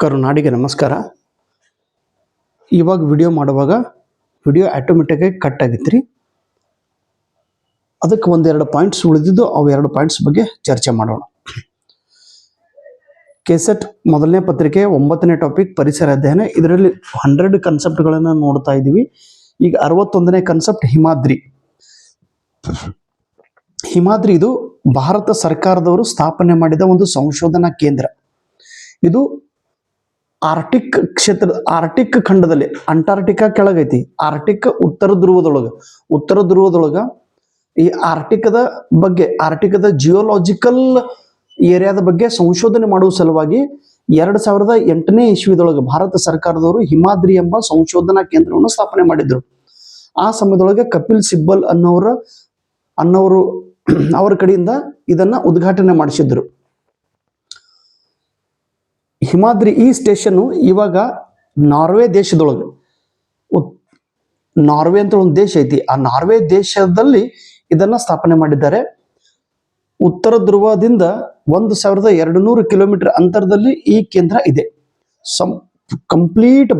ಕರುನಾಡಿಗೆ ನಮಸ್ಕಾರ. ಇವಾಗ ವಿಡಿಯೋ ಮಾಡುವಾಗ ವಿಡಿಯೋ ಆಟೋಮೆಟಿಕ್ಕಾಗಿ ಕಟ್ ಆಗಿತ್ತು ರೀ. ಅದಕ್ಕೆ ಒಂದೆರಡು ಪಾಯಿಂಟ್ಸ್ ಉಳಿದಿದ್ದು, ಅವು ಎರಡು ಪಾಯಿಂಟ್ಸ್ ಬಗ್ಗೆ ಚರ್ಚೆ ಮಾಡೋಣ. ಕೆಸೆಟ್ ಮೊದಲನೇ ಪತ್ರಿಕೆ 9ನೇ ಟಾಪಿಕ್ ಪರಿಸರ ಅಧ್ಯಯನ. ಇದರಲ್ಲಿ 100 ಕನ್ಸೆಪ್ಟ್ಗಳನ್ನು ನೋಡ್ತಾ ಇದ್ದೀವಿ. ಈಗ 61ನೇ ಕನ್ಸೆಪ್ಟ್ ಹಿಮಾದ್ರಿ. ಹಿಮಾದ್ರಿ ಇದು ಭಾರತ ಸರ್ಕಾರದವರು ಸ್ಥಾಪನೆ ಮಾಡಿದ ಒಂದು ಸಂಶೋಧನಾ ಕೇಂದ್ರ. ಇದು ಆರ್ಟಿಕ್ ಕ್ಷೇತ್ರ, ಆರ್ಟಿಕ್ ಖಂಡದಲ್ಲಿ, ಅಂಟಾರ್ಟಿಕಾ ಕೆಳಗೈತಿ, ಆರ್ಟಿಕ್ ಉತ್ತರ ಧ್ರುವದೊಳಗ ಈ ಆರ್ಟಿಕದ ಬಗ್ಗೆ, ಆರ್ಟಿಕದ ಜಿಯೋಲಾಜಿಕಲ್ ಏರಿಯಾದ ಬಗ್ಗೆ ಸಂಶೋಧನೆ ಮಾಡುವ ಸಲುವಾಗಿ 2008ನೇ ಇಸ್ವಿದೊಳಗೆ ಭಾರತ ಸರ್ಕಾರದವರು ಹಿಮಾದ್ರಿ ಎಂಬ ಸಂಶೋಧನಾ ಕೇಂದ್ರವನ್ನು ಸ್ಥಾಪನೆ ಮಾಡಿದ್ರು. ಆ ಸಮಯದೊಳಗೆ ಕಪಿಲ್ ಸಿಬ್ಬಲ್ ಅನ್ನೋರು ಅವರ ಕಡೆಯಿಂದ ಇದನ್ನ ಉದ್ಘಾಟನೆ ಮಾಡಿಸಿದ್ರು. ಹಿಮಾದ್ರಿ ಈ ಸ್ಟೇಷನ್ ಇವಾಗ ನಾರ್ವೆ ದೇಶದೊಳಗೆ, ನಾರ್ವೆ ಅಂತ ಒಂದು ದೇಶ ಐತಿ, ಆ ನಾರ್ವೆ ದೇಶದಲ್ಲಿ ಇದನ್ನ ಸ್ಥಾಪನೆ ಮಾಡಿದ್ದಾರೆ. ಉತ್ತರ ಧ್ರುವದಿಂದ 1200 ಕಿಲೋಮೀಟರ್ ಅಂತರದಲ್ಲಿ ಈ ಕೇಂದ್ರ ಇದೆ. ಕಂಪ್ಲೀಟ್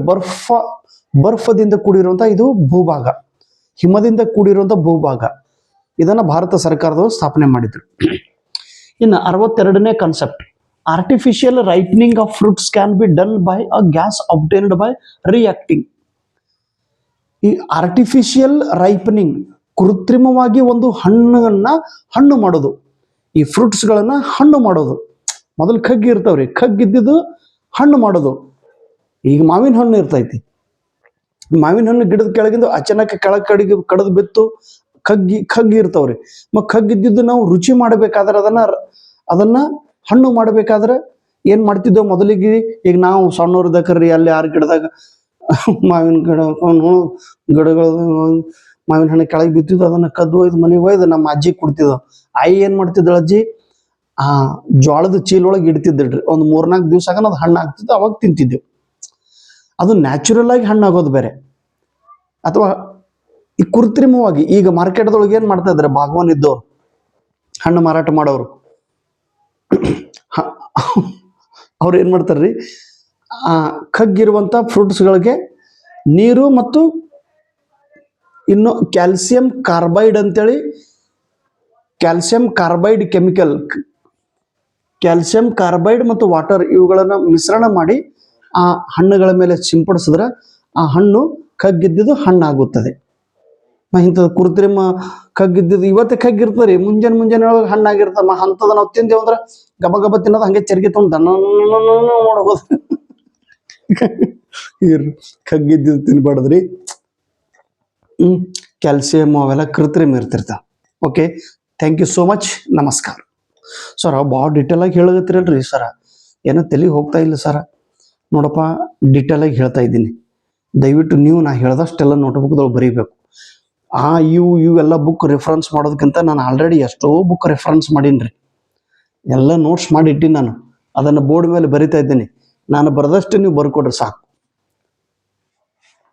ಬರ್ಫದಿಂದ ಕೂಡಿರುವಂತಹ ಇದು ಭೂಭಾಗ, ಹಿಮದಿಂದ ಕೂಡಿರುವಂತಹ ಭೂಭಾಗ. ಇದನ್ನ ಭಾರತ ಸರ್ಕಾರದವರು ಸ್ಥಾಪನೆ ಮಾಡಿದ್ರು. ಇನ್ನು 62ನೇ concept, artificial ripening of fruits can be done by a gas obtained by reacting. ಈ ಆರ್ಟಿಫಿಷಿಯಲ್ ರೈಪನಿಂಗ್, ಕೃತ್ರಿಮವಾಗಿ ಒಂದು ಹಣ್ಣು ಮಾಡೋದು, ಈ ಫ್ರೂಟ್ಸ್ಗಳನ್ನ ಹಣ್ಣು ಮಾಡೋದು. ಮೊದಲು ಕಗ್ಗಿ ಇರ್ತಾವ್ರಿ, ಕಗ್ಗಿದ್ದು ಹಣ್ಣು ಮಾಡೋದು. ಈಗ ಮಾವಿನ ಹಣ್ಣು ಇರ್ತೈತಿ, ಮಾವಿನ ಹಣ್ಣು ಗಿಡದ ಕೆಳಗಿಂದ ಅಚಾನಕ್ ಕೆಳಗೆ ಕಡದು ಬಿತ್ತು ಕಗ್ಗಿ ಇರ್ತಾವ್ರಿ. ಕಗ್ಗಿದ್ದು ನಾವು ರುಚಿ ಮಾಡಬೇಕಾದ್ರೆ ಅದನ್ನ ಹಣ್ಣು ಮಾಡಬೇಕಾದ್ರೆ ಏನ್ ಮಾಡ್ತಿದ್ದೆವು ಮೊದಲಿಗೆ? ಈಗ ನಾವು ಸಣ್ಣವ್ರದಕ್ರಿ ಅಲ್ಲಿ 6 ಗಿಡದಾಗ ಮಾವಿನ ಗಿಡಗಳು ಮಾವಿನ ಹಣ್ಣು ಕೆಳಗೆ ಬಿತ್ತಿದ್ದು, ಅದನ್ನ ಕದ್ದು ಒಯ್ದು ಮನೆಗೆ ಒಯ್ದು ನಮ್ಮ ಅಜ್ಜಿ ಕೊಡ್ತಿದ್ವು. ಆಯಿ ಏನ್ ಮಾಡ್ತಿದ್ದಳು ಅಜ್ಜಿ? ಜೋಳದ ಚೀಲೊಳಗೆ ಇಡ್ತಿದ್ದಳ್ರಿ. ಒಂದು 3-4 ದಿವಸ ಅದು ಹಣ್ಣು ಆಗ್ತಿದ್ದು, ಅವಾಗ ತಿಂತಿದ್ದೆವು. ಅದು ನ್ಯಾಚುರಲ್ ಆಗಿ ಹಣ್ಣಾಗೋದು ಬೇರೆ. ಅಥವಾ ಈ ಕೃತ್ರಿಮವಾಗಿ ಈಗ ಮಾರ್ಕೆಟ್ದೊಳಗೆ ಏನ್ ಮಾಡ್ತಾ ಇದ್ದಾರೆ? ಭಾಗವನ್ ಇದ್ದವ್ರು, ಹಣ್ಣು ಮಾರಾಟ ಮಾಡೋರು, ಅವ್ರು ಏನ್ ಮಾಡ್ತಾರ್ರಿ? ಕಗ್ಗಿರುವಂತ ಫ್ರೂಟ್ಸ್ಗಳಿಗೆ ನೀರು ಮತ್ತು ಇನ್ನು ಕ್ಯಾಲ್ಸಿಯಂ ಕಾರ್ಬೈಡ್ ಅಂತೇಳಿ, calcium carbide chemical, calcium carbide ಮತ್ತು ವಾಟರ್ ಇವುಗಳನ್ನ ಮಿಶ್ರಣ ಮಾಡಿ ಆ ಹಣ್ಣುಗಳ ಮೇಲೆ ಸಿಂಪಡಿಸಿದ್ರೆ ಆ ಹಣ್ಣು ಕಗ್ಗಿದ್ದಿದ್ದು ಹಣ್ಣಾಗುತ್ತದೆ. ಇಂಥದ್ದು ಕೃತ್ರಿಮ ಕಗ್ಗಿದ್ದಿದ್ದು ಇವತ್ತೇ ಕಗ್ಗಿರ್ತದೆ, ಮುಂಜಾನೆ ಒಳಗೆ ಹಣ್ಣಾಗಿರ್ತಮ್ಮ. ಅಂಥದ್ದು ನಾವು ತಿಂದೇವು ಅಂದ್ರೆ ಗಬ ತಿನ್ನೋದು, ಹಂಗೆ ಚರ್ಗಿ ತಗೊಂಡು ದನ ಮಾಡೋದು. ಕಗ್ಗಿದ್ದಿದ್ದು ತಿನ್ಬಾರ್ದ್ರಿ. ಕ್ಯಾಲ್ಸಿಯಂ ಅವೆಲ್ಲ ಕೃತ್ರಿಮ ಇರ್ತಿರ್ತಾವ. Okay, thank you so much. ನಮಸ್ಕಾರ. ಸರ್ ಭಾಳ ಡಿಟೇಲ್ ಆಗಿ ಹೇಳಗತ್ತಿರಲ್ರಿ ಸರ, ಏನೋ ತಲೆಗೆ ಹೋಗ್ತಾ ಇಲ್ಲ ಸರ. ನೋಡಪ್ಪ, ಡಿಟೇಲ್ ಆಗಿ ಹೇಳ್ತಾ ಇದ್ದೀನಿ. ದಯವಿಟ್ಟು ನೀವು ನಾ ಹೇಳ್ದಷ್ಟೆಲ್ಲ ನೋಟ್ಬುಕ್ದೊಳಗೆ ಬರೀಬೇಕು. ಇವೆಲ್ಲ ಬುಕ್ ರೆಫರೆನ್ಸ್ ಮಾಡೋದಕ್ಕಿಂತ ನಾನು ಆಲ್ರೆಡಿ ಎಷ್ಟೋ ಬುಕ್ ರೆಫರೆನ್ಸ್ ಮಾಡೀನಿ. ಎಲ್ಲ ನೋಟ್ಸ್ ಮಾಡಿ ಇಟ್ಟಿನಿ. ನಾನು ಅದನ್ನು ಬೋರ್ಡ್ ಮೇಲೆ ಬರಿತಾ ಇದ್ದೀನಿ. ನಾನು ಬರೆದಷ್ಟು ನೀವು ಬರ್ಕೊಡ್ರಿ ಸಾಕು.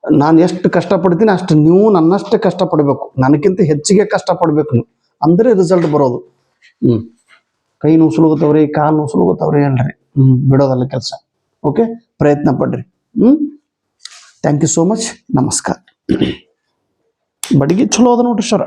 ನಾನು ಎಷ್ಟು ಕಷ್ಟಪಡ್ತೀನಿ ಅಷ್ಟು ನೀವು ನನ್ನಷ್ಟು ಕಷ್ಟಪಡಬೇಕು, ನನಗಿಂತ ಹೆಚ್ಚಿಗೆ ಕಷ್ಟಪಡ್ಬೇಕು ನೀವು, ಅಂದರೆ ರಿಸಲ್ಟ್ ಬರೋದು. ಕೈ ನುಸುಳುಗುತ್ತವ್ರಿ, ಕಾಲು ನುಸುಳುಗುತ್ತವ್ರಿ ಹೇಳ್ರಿ, ಬಿಡೋದಲ್ಲ ಕೆಲಸ. ಓಕೆ, ಪ್ರಯತ್ನ ಪಡ್ರಿ. Thank you so much. ನಮಸ್ಕಾರ. ಬಡಿಗೆ ಚಲೋ ಅದ ನೋಡ್ರಿ ಸರ್.